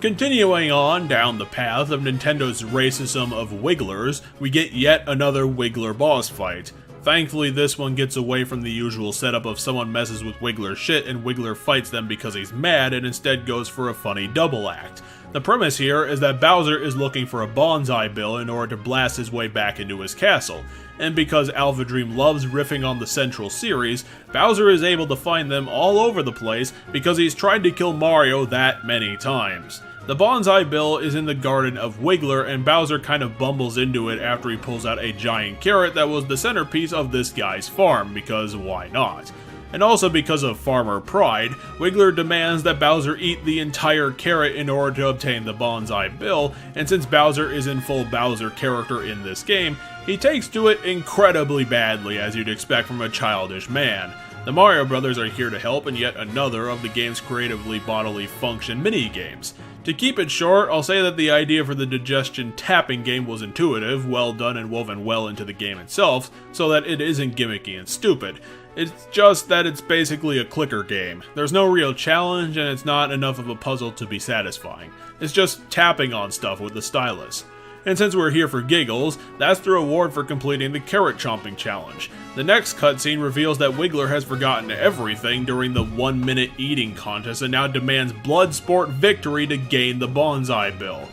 Continuing on down the path of Nintendo's racism of Wigglers, we get yet another Wiggler boss fight. Thankfully, this one gets away from the usual setup of someone messes with Wiggler's shit and Wiggler fights them because he's mad and instead goes for a funny double act. The premise here is that Bowser is looking for a bonsai bill in order to blast his way back into his castle, and because Alpha Dream loves riffing on the Central series, Bowser is able to find them all over the place because he's tried to kill Mario that many times. The bonsai bill is in the garden of Wiggler, and Bowser kind of bumbles into it after he pulls out a giant carrot that was the centerpiece of this guy's farm, because why not? And also because of farmer pride, Wiggler demands that Bowser eat the entire carrot in order to obtain the bonsai bill, and since Bowser is in full Bowser character in this game, he takes to it incredibly badly, as you'd expect from a childish man. The Mario Brothers are here to help in yet another of the game's creatively bodily function mini-games. To keep it short, I'll say that the idea for the digestion tapping game was intuitive, well done and woven well into the game itself, so that it isn't gimmicky and stupid. It's just that it's basically a clicker game. There's no real challenge and it's not enough of a puzzle to be satisfying. It's just tapping on stuff with the stylus. And since we're here for giggles, that's the reward for completing the carrot chomping challenge. The next cutscene reveals that Wiggler has forgotten everything during the 1-minute eating contest and now demands blood sport victory to gain the bonsai bill.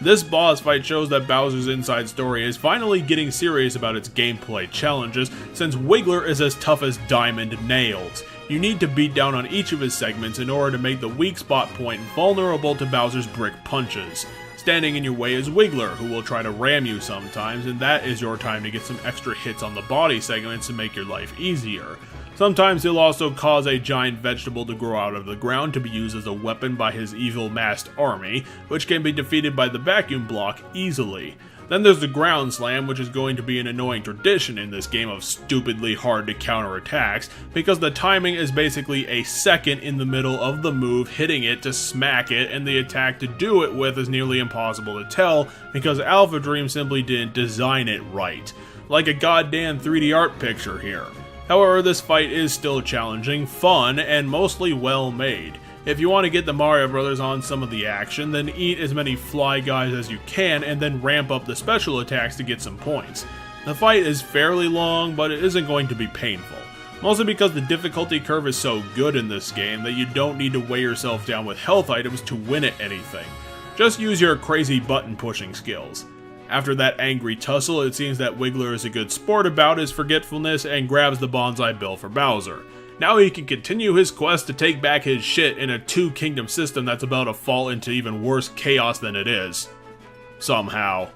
This boss fight shows that Bowser's inside story is finally getting serious about its gameplay challenges, since Wiggler is as tough as diamond nails. You need to beat down on each of his segments in order to make the weak spot point vulnerable to Bowser's brick punches. Standing in your way is Wiggler, who will try to ram you sometimes, and that is your time to get some extra hits on the body segments to make your life easier. Sometimes he'll also cause a giant vegetable to grow out of the ground to be used as a weapon by his evil masked army, which can be defeated by the vacuum block easily. Then there's the ground slam, which is going to be an annoying tradition in this game of stupidly hard to counter attacks, because the timing is basically a second in the middle of the move hitting it to smack it, and the attack to do it with is nearly impossible to tell because Alpha Dream simply didn't design it right. Like a goddamn 3D art picture here. However, this fight is still challenging, fun, and mostly well made. If you want to get the Mario Brothers on some of the action, then eat as many fly guys as you can and then ramp up the special attacks to get some points. The fight is fairly long, but it isn't going to be painful. Mostly because the difficulty curve is so good in this game that you don't need to weigh yourself down with health items to win at anything. Just use your crazy button pushing skills. After that angry tussle, it seems that Wiggler is a good sport about his forgetfulness and grabs the bonsai bill for Bowser. Now he can continue his quest to take back his shit in a two-kingdom system that's about to fall into even worse chaos than it is. Somehow.